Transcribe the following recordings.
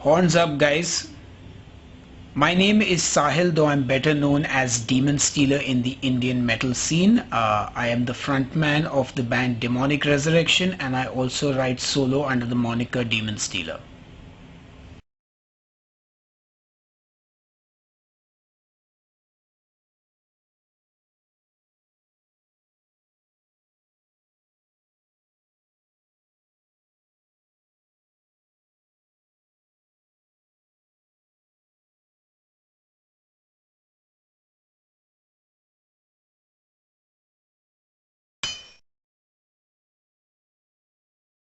Horns up, guys. My name is Sahil, though I'm better known as Demonstealer in the Indian metal scene. I am the frontman of the band Demonic Resurrection, and I also write solo under the moniker Demonstealer.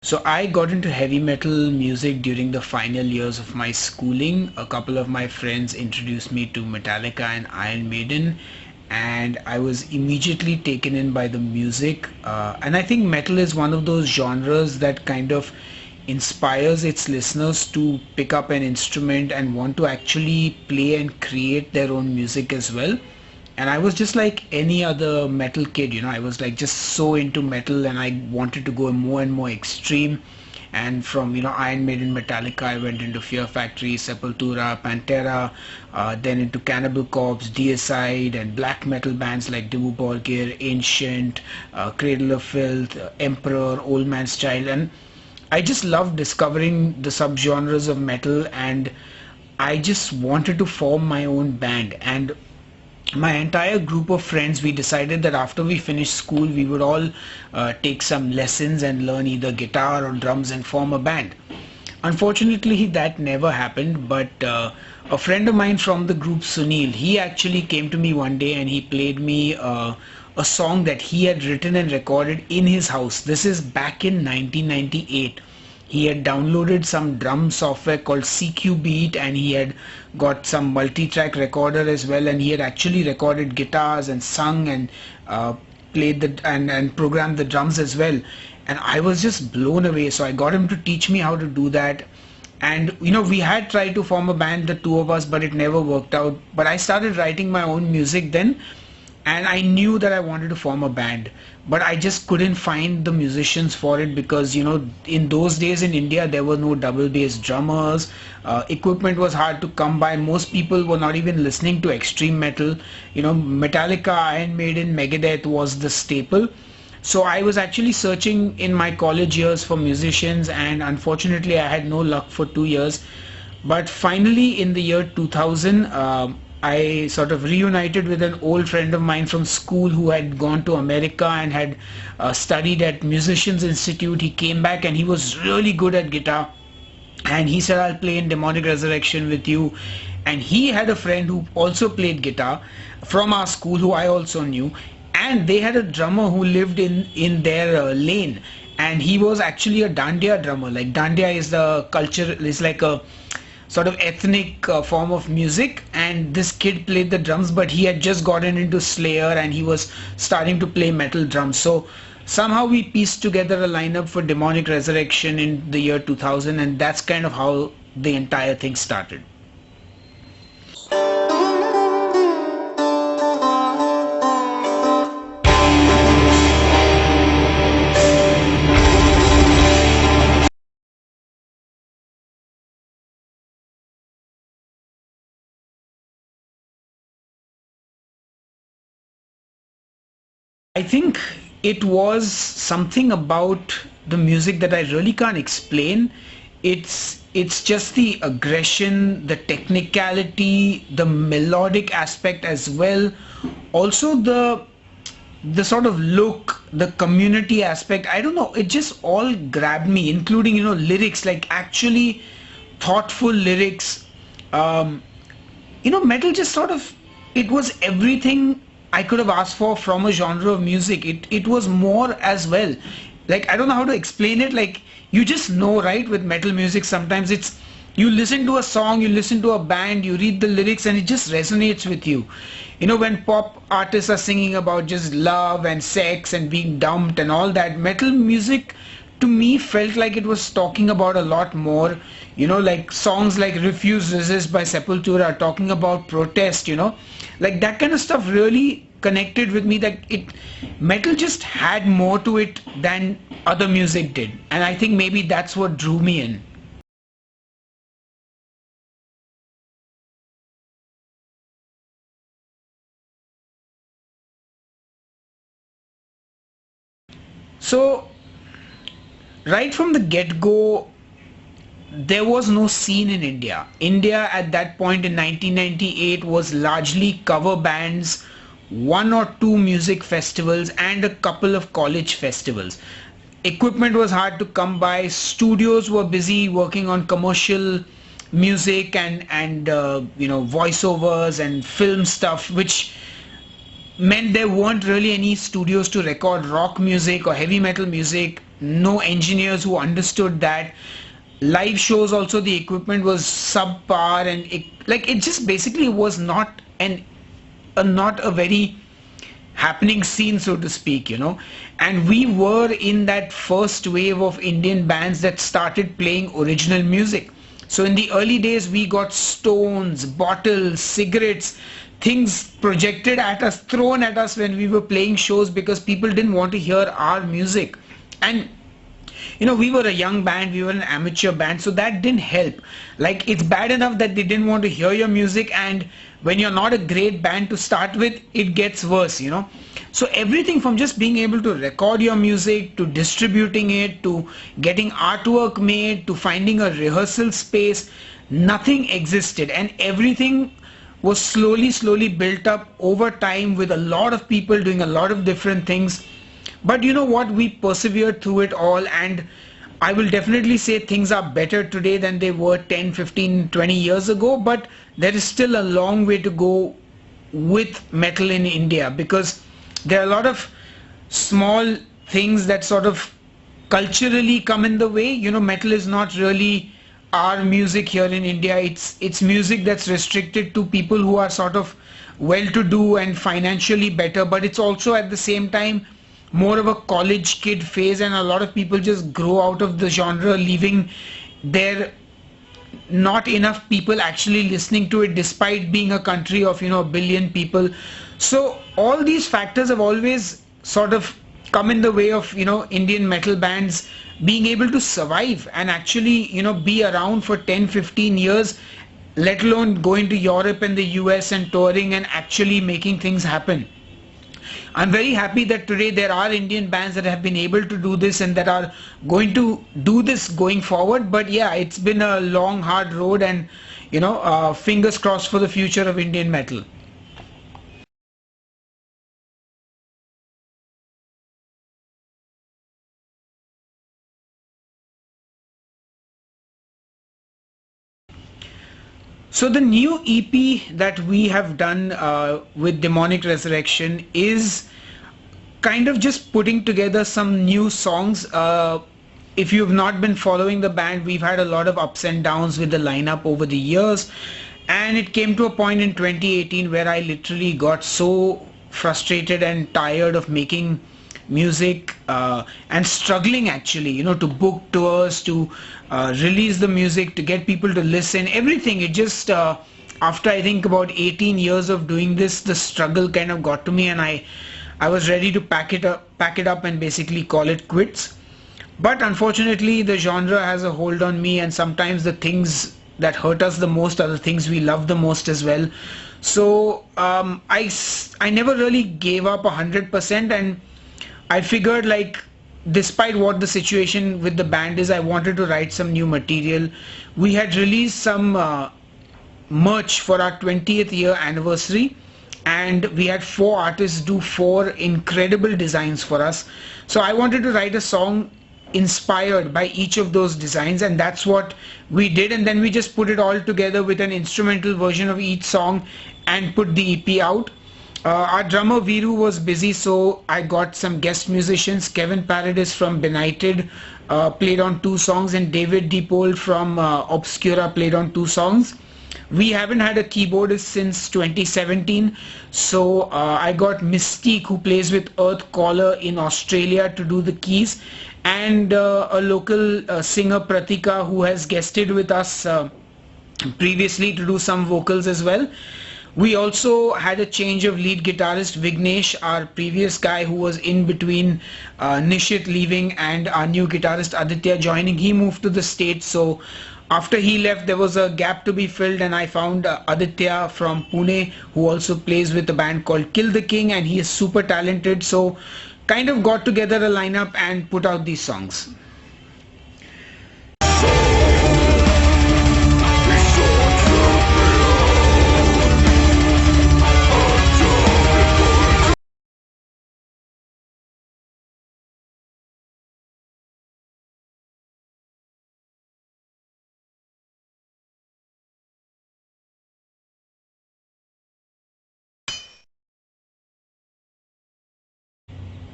So I got into heavy metal music during the final years of my schooling. A couple of my friends introduced me to Metallica and Iron Maiden, and I was immediately taken in by the music. And I think metal is one of those genres that kind of inspires its listeners to pick up an instrument and want to actually play and create their own music as well. And I was just like any other metal kid, I was like just so into metal, and I wanted to go more and more extreme. And from Iron Maiden, Metallica, I went into Fear Factory, Sepultura, Pantera, then into Cannibal Corpse, Deicide, and black metal bands like Dimmu Borgir, Ancient, Cradle of Filth, Emperor, Old Man's Child. And I just loved discovering the subgenres of metal, and I just wanted to form my own band. And my entire group of friends, we decided that after we finished school, we would all take some lessons and learn either guitar or drums and form a band. Unfortunately, that never happened, but a friend of mine from the group, Sunil, he actually came to me one day and he played me a song that he had written and recorded in his house. This is back in 1998. He had downloaded some drum software called CQ Beat, and he had got some multi-track recorder as well, and he had actually recorded guitars and sung and played and programmed the drums as well. And I was just blown away, so I got him to teach me how to do that. And we had tried to form a band, the two of us, but it never worked out. But I started writing my own music then, and I knew that I wanted to form a band, but I just couldn't find the musicians for it because in those days in India there were no double bass drummers. Equipment was hard to come by. Most people were not even listening to extreme metal. Metallica, Iron Maiden, Megadeth was the staple. So I was actually searching in my college years for musicians, and unfortunately I had no luck for 2 years. But finally in the year 2000, I sort of reunited with an old friend of mine from school who had gone to America and had studied at Musicians Institute. He came back and he was really good at guitar, and he said, I'll play in Demonic Resurrection with you. And he had a friend who also played guitar from our school, who I also knew, and they had a drummer who lived in their lane, and he was actually a dandiya drummer. Like dandiya is the culture, is like a sort of ethnic form of music, and this kid played the drums, but he had just gotten into Slayer and he was starting to play metal drums. So somehow we pieced together a lineup for Demonic Resurrection in the year 2000, and that's kind of how the entire thing started. I think it was something about the music that I really can't explain. It's just the aggression, the technicality, the melodic aspect as well. Also the sort of look, the community aspect. I don't know, it just all grabbed me, including lyrics, like actually thoughtful lyrics. Metal just sort of, it was everything I could have asked for from a genre of music. It was more as well. Like, I don't know how to explain it. Like, you just know, right? With metal music, sometimes it's, you listen to a song, you listen to a band, you read the lyrics, and it just resonates with you. When pop artists are singing about just love and sex and being dumped and all that, metal music to me felt like it was talking about a lot more. Like songs like Refuse Resist by Sepultura talking about protest. Like that kind of stuff really connected with me, that metal just had more to it than other music did, and I think maybe that's what drew me in. So right from the get-go, there was no scene in India. India at that point in 1998 was largely cover bands, one or two music festivals, and a couple of college festivals. Equipment was hard to come by. Studios were busy working on commercial music and voiceovers and film stuff, which meant there weren't really any studios to record rock music or heavy metal music. No engineers who understood that. Live shows also, the equipment was subpar, and it just basically was not a very happening scene, so to speak. And we were in that first wave of Indian bands that started playing original music. So in the early days we got stones, bottles, cigarettes, things projected at us, thrown at us when we were playing shows, because people didn't want to hear our music. And we were a young band, we were an amateur band, so that didn't help. Like, it's bad enough that they didn't want to hear your music, and when you're not a great band to start with, it gets worse. So everything from just being able to record your music, to distributing it, to getting artwork made, to finding a rehearsal space, nothing existed, and everything was slowly built up over time, with a lot of people doing a lot of different things. But you know what, we persevered through it all, and I will definitely say things are better today than they were 10, 15, 20 years ago, but there is still a long way to go with metal in India, because there are a lot of small things that sort of culturally come in the way. Metal is not really our music here in India. It's music that's restricted to people who are sort of well-to-do and financially better, but it's also at the same time more of a college kid phase, and a lot of people just grow out of the genre, leaving there not enough people actually listening to it, despite being a country of a billion people. So all these factors have always sort of come in the way of Indian metal bands being able to survive and actually be around for 10, 15 years, let alone going to Europe and the US and touring and actually making things happen. I'm very happy that today there are Indian bands that have been able to do this and that are going to do this going forward. But yeah, it's been a long, hard road, and fingers crossed for the future of Indian metal. So the new EP that we have done with Demonic Resurrection is kind of just putting together some new songs. If you've not been following the band, we've had a lot of ups and downs with the lineup over the years, and it came to a point in 2018 where I literally got so frustrated and tired of making music and struggling actually to book tours, to release the music, to get people to listen, everything. It just after I think about 18 years of doing this, the struggle kind of got to me, and I was ready to pack it up and basically call it quits. But unfortunately the genre has a hold on me, and sometimes the things that hurt us the most are the things we love the most as well. So I never really gave up 100%, and I figured, like, despite what the situation with the band is, I wanted to write some new material. We had released some merch for our 20th year anniversary, and we had 4 artists do 4 incredible designs for us. So I wanted to write a song inspired by each of those designs, and that's what we did. And then we just put it all together with an instrumental version of each song and put the EP out. Our drummer Viru was busy, so I got some guest musicians. Kevin Paradis from Benighted played on 2 songs, and David DePaul from Obscura played on 2 songs. We haven't had a keyboardist since 2017, so I got Mystique, who plays with Earth Caller in Australia, to do the keys, and a local singer, Pratika, who has guested with us previously, to do some vocals as well. We also had a change of lead guitarist. Vignesh, our previous guy who was in between Nishit leaving and our new guitarist Aditya joining, he moved to the States. So after he left, there was a gap to be filled, and I found Aditya from Pune, who also plays with a band called Kill the King, and he is super talented. So kind of got together a lineup and put out these songs.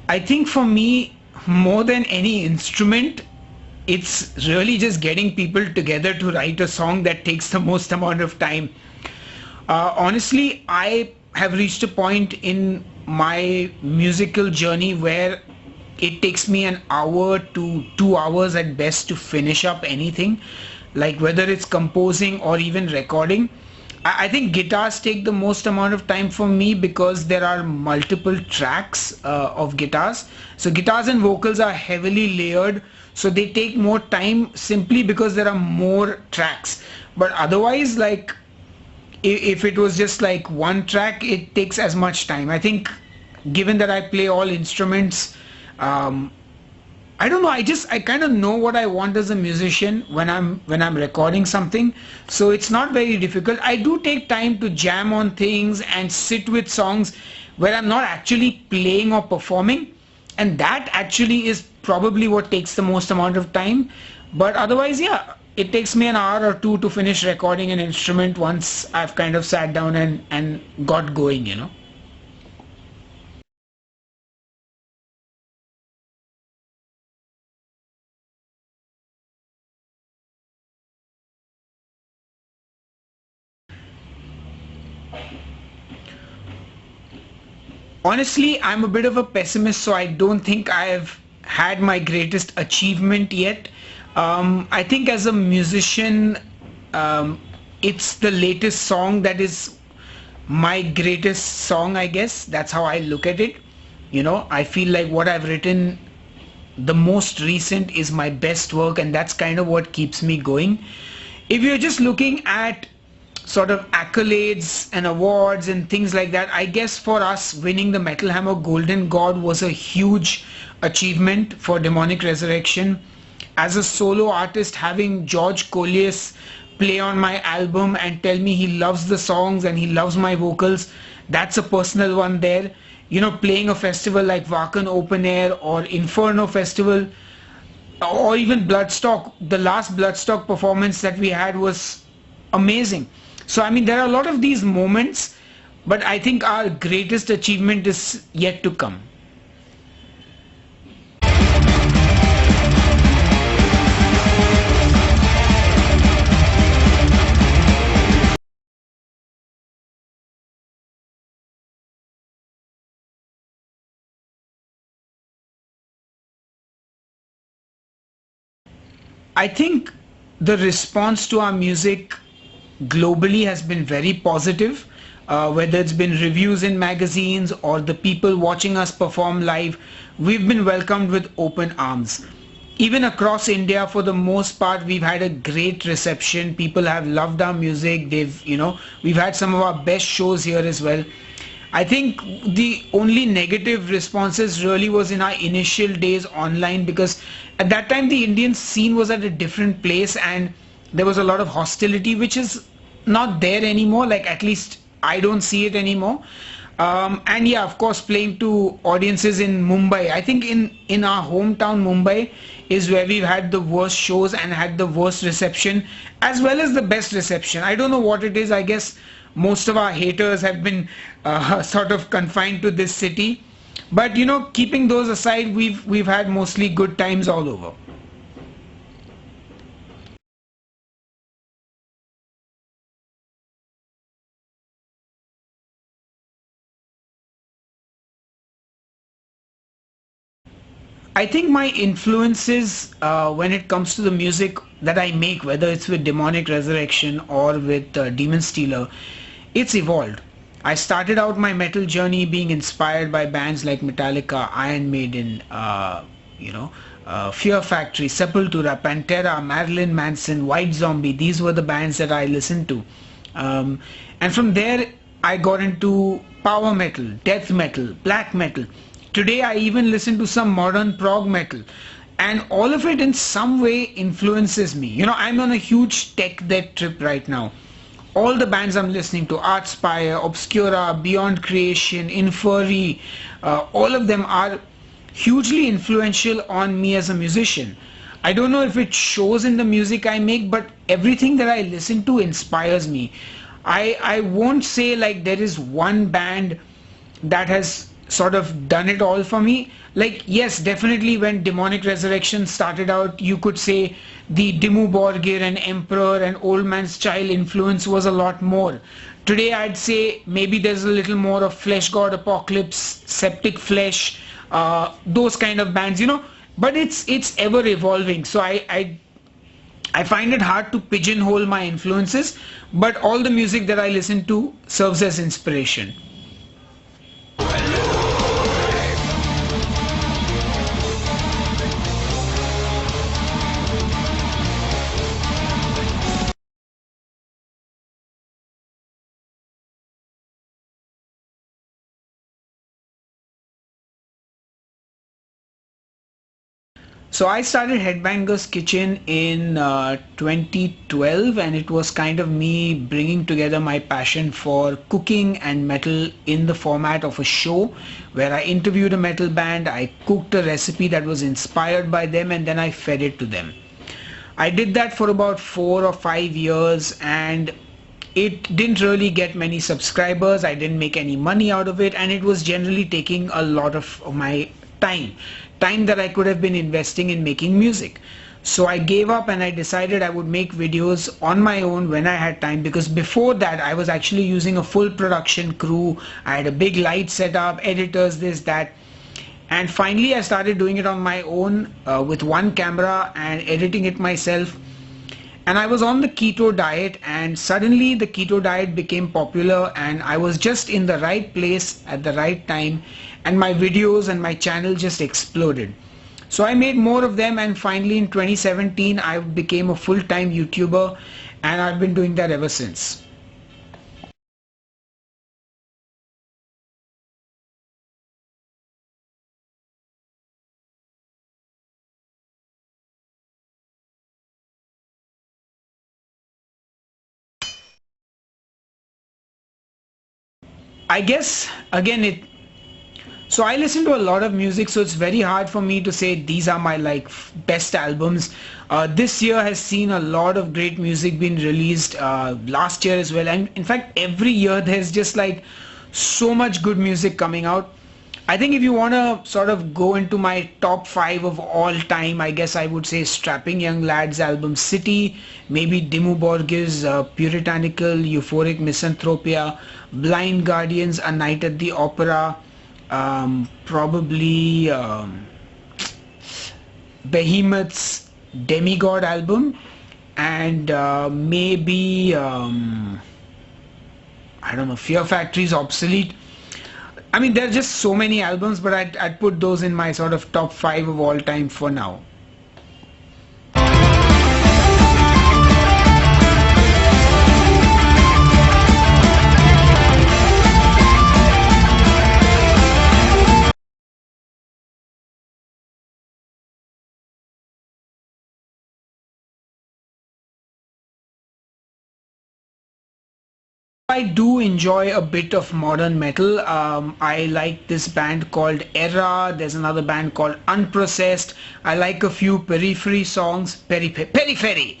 I think for me, more than any instrument, it's really just getting people together to write a song that takes the most amount of time. Honestly, I have reached a point in my musical journey where it takes me an hour to 2 hours at best to finish up anything, like whether it's composing or even recording. I think guitars take the most amount of time for me because there are multiple tracks of guitars. So guitars and vocals are heavily layered, so they take more time simply because there are more tracks. But otherwise, like if it was just like one track, it takes as much time. I think given that I play all instruments, um, I don't know. I kind of know what I want as a musician when I'm recording something. So it's not very difficult. I do take time to jam on things and sit with songs where I'm not actually playing or performing, and that actually is probably what takes the most amount of time. But otherwise, yeah, it takes me an hour or two to finish recording an instrument once I've kind of sat down and got going. Honestly, I'm a bit of a pessimist, so I don't think I've had my greatest achievement yet. I think as a musician, um, it's the latest song that is my greatest song, I guess. That's how I look at it. I feel like what I've written, the most recent, is my best work, and that's kind of what keeps me going. If you're just looking at sort of accolades and awards and things like that, I guess for us, winning the Metal Hammer Golden God was a huge achievement for Demonic Resurrection. As a solo artist, having George Colliers play on my album and tell me he loves the songs and he loves my vocals, that's a personal one there. Playing a festival like Wacken Open Air or Inferno Festival or even Bloodstock, the last Bloodstock performance that we had was amazing. So, I mean, there are a lot of these moments, but I think our greatest achievement is yet to come. I think the response to our music globally has been very positive, whether it's been reviews in magazines or the people watching us perform live. We've been welcomed with open arms. Even across India, for the most part, we've had a great reception. People have loved our music. We've had some of our best shows here as well. I think the only negative responses really was in our initial days online, because at that time the Indian scene was at a different place and there was a lot of hostility, which is not there anymore. Like, at least I don't see it anymore. And yeah, of course, playing to audiences in Mumbai. I think in our hometown Mumbai is where we've had the worst shows and had the worst reception as well as the best reception. I don't know what it is. I guess most of our haters have been sort of confined to this city. But keeping those aside, we've had mostly good times all over. I think my influences when it comes to the music that I make, whether it's with Demonic Resurrection or with Demonstealer, it's evolved. I started out my metal journey being inspired by bands like Metallica, Iron Maiden, Fear Factory, Sepultura, Pantera, Marilyn Manson, White Zombie. These were the bands that I listened to. Um, and from there, I got into power metal, death metal, black metal. Today I even listen to some modern prog metal, and all of it in some way influences me. I'm on a huge tech debt trip right now. All the bands I'm listening to, Artspire, Obscura, Beyond Creation, Inferi, all of them are hugely influential on me as a musician. I don't know if it shows in the music I make, but everything that I listen to inspires me. I won't say like there is one band that has sort of done it all for me. Like, yes, definitely when Demonic Resurrection started out, you could say the Dimmu Borgir and Emperor and Old Man's Child influence was a lot more. Today, I'd say maybe there's a little more of Flesh God Apocalypse, Septic Flesh, those kind of bands, But it's ever evolving. So I find it hard to pigeonhole my influences, but all the music that I listen to serves as inspiration. So I started Headbanger's Kitchen in 2012, and it was kind of me bringing together my passion for cooking and metal in the format of a show where I interviewed a metal band, I cooked a recipe that was inspired by them, and then I fed it to them. I did that for about 4 or 5 years, and it didn't really get many subscribers. I didn't make any money out of it, and it was generally taking a lot of my time that I could have been investing in making music. So I gave up and I decided I would make videos on my own when I had time, because before that I was actually using a full production crew. I had a big light setup, editors, this, that. And finally I started doing it on my own with one camera and editing it myself. And I was on the keto diet, and suddenly the keto diet became popular, and I was just in the right place at the right time, and my videos and my channel just exploded. So I made more of them, and finally in 2017 I became a full-time YouTuber, and I've been doing that ever since. I guess again it So I listen to a lot of music, so it's very hard for me to say these are my like best albums. This year has seen a lot of great music being released. Last year as well, and in fact, every year there's just like so much good music coming out. I think if you want to sort of go into my top five of all time, I guess I would say Strapping Young Lads album City, maybe Dimmu Borgir's Puritanical, Euphoric Misanthropia, Blind Guardians, A Night at the Opera, probably Behemoth's Demigod album, and maybe I don't know, Fear Factory's Obsolete. I mean, there are just so many albums, but I'd put those in my sort of top five of all time for now. I do enjoy a bit of modern metal. I like this band called Erra. There's another band called Unprocessed. I like a few Periphery songs. Periphery.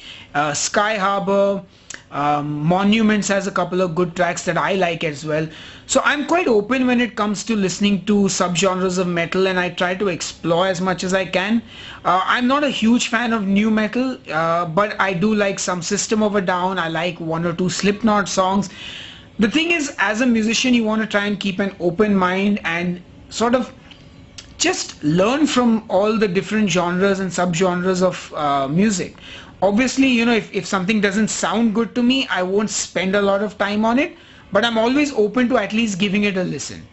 Sky Harbor. Monuments has a couple of good tracks that I like as well. So I'm quite open when it comes to listening to subgenres of metal, and I try to explore as much as I can. I'm not a huge fan of new metal, but I do like some System of a Down. I like one or two Slipknot songs. The thing is, as a musician, you want to try and keep an open mind and sort of just learn from all the different genres and subgenres of music. Obviously, if something doesn't sound good to me, I won't spend a lot of time on it, but I'm always open to at least giving it a listen.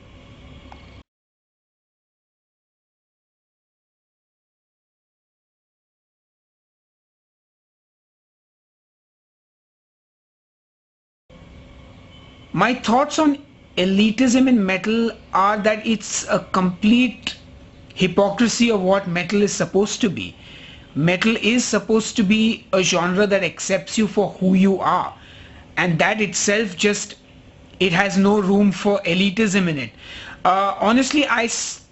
My thoughts on elitism in metal are that it's a complete hypocrisy of what metal is supposed to be. Metal is supposed to be a genre that accepts you for who you are, and that itself just, it has no room for elitism in it. Honestly,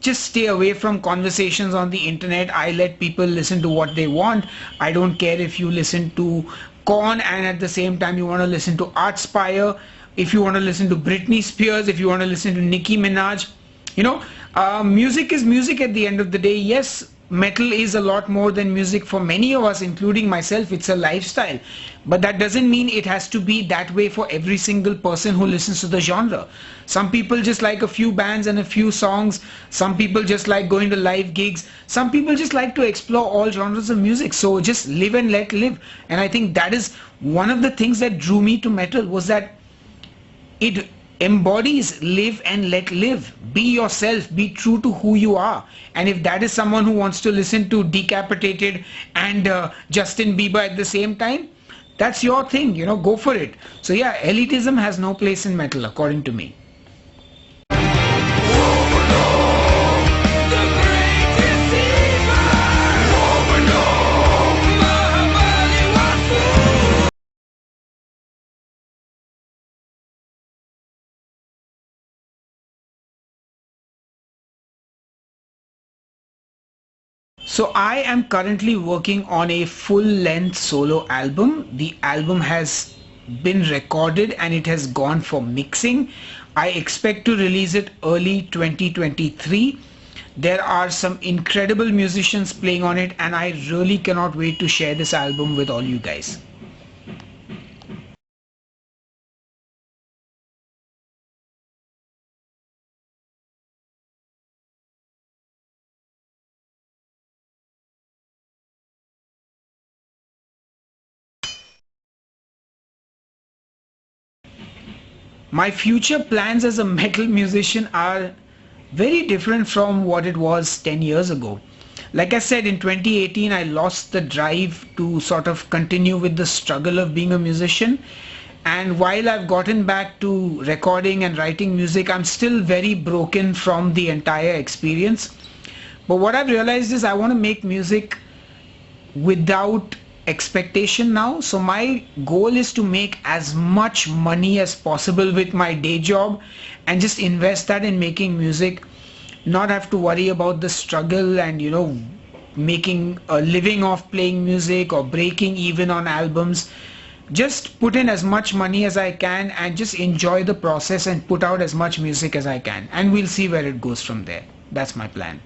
just stay away from conversations on the internet. I let people listen to what they want. I don't care if you listen to Korn and at the same time you want to listen to Artspire, if you want to listen to Britney Spears, if you want to listen to Nicki Minaj. You know, music is music at the end of the day. Yes, metal is a lot more than music for many of us, including myself. It's a lifestyle, but that doesn't mean it has to be that way for every single person who listens to the genre. Some people just like a few bands and a few songs. Some people just like going to live gigs. Some people just like to explore all genres of music. So just live and let live. And I think that is one of the things that drew me to metal, was that it embodies live and let live. Be yourself, be true to who you are. And if that is someone who wants to listen to Decapitated and Justin Bieber at the same time, that's your thing, go for it. So yeah, elitism has no place in metal according to me. So I am currently working on a full-length solo album. The album has been recorded and it has gone for mixing. I expect to release it early 2023. There are some incredible musicians playing on it, and I really cannot wait to share this album with all you guys. My future plans as a metal musician are very different from what it was 10 years ago. Like I said, in 2018, I lost the drive to sort of continue with the struggle of being a musician. And while I've gotten back to recording and writing music, I'm still very broken from the entire experience. But what I've realized is I want to make music without expectation now. So my goal is to make as much money as possible with my day job and just invest that in making music, not have to worry about the struggle and making a living off playing music or breaking even on albums. Just put in as much money as I can and just enjoy the process and put out as much music as I can, and we'll see where it goes from there. That's my plan.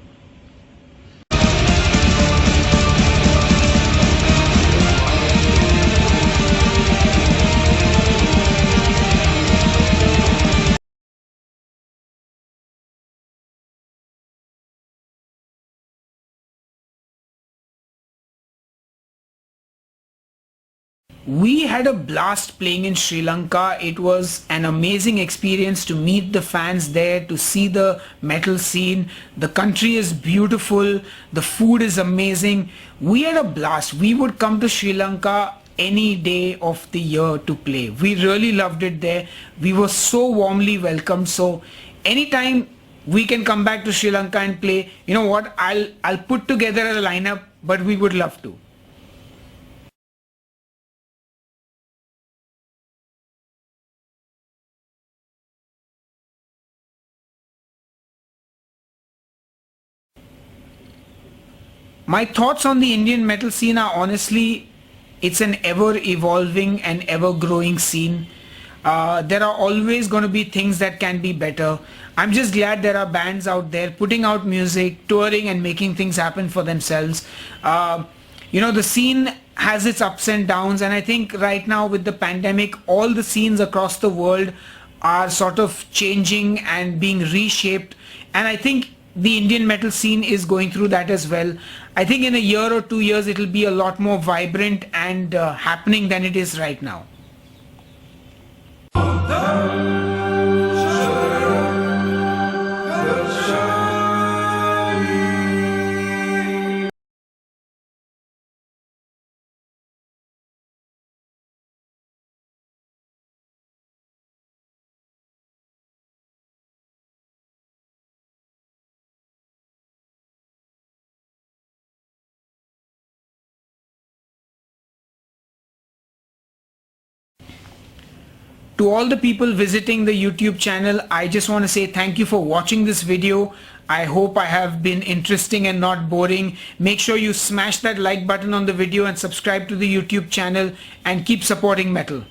We had a blast playing in Sri Lanka. It was an amazing experience to meet the fans there, to see the metal scene. The country is beautiful. The food is amazing. We had a blast. We would come to Sri Lanka any day of the year to play. We really loved it there. We were so warmly welcomed. So anytime we can come back to Sri Lanka and play, you know what? I'll put together a lineup, but we would love to. My thoughts on the Indian metal scene are, honestly, it's an ever evolving and ever growing scene. There are always going to be things that can be better. I'm just glad there are bands out there putting out music, touring and making things happen for themselves. The scene has its ups and downs, and I think right now with the pandemic, all the scenes across the world are sort of changing and being reshaped. And I think the Indian metal scene is going through that as well. I think in a year or 2 years, it'll be a lot more vibrant and happening than it is right now. To all the people visiting the YouTube channel, I just want to say thank you for watching this video. I hope I have been interesting and not boring. Make sure you smash that like button on the video and subscribe to the YouTube channel and keep supporting metal.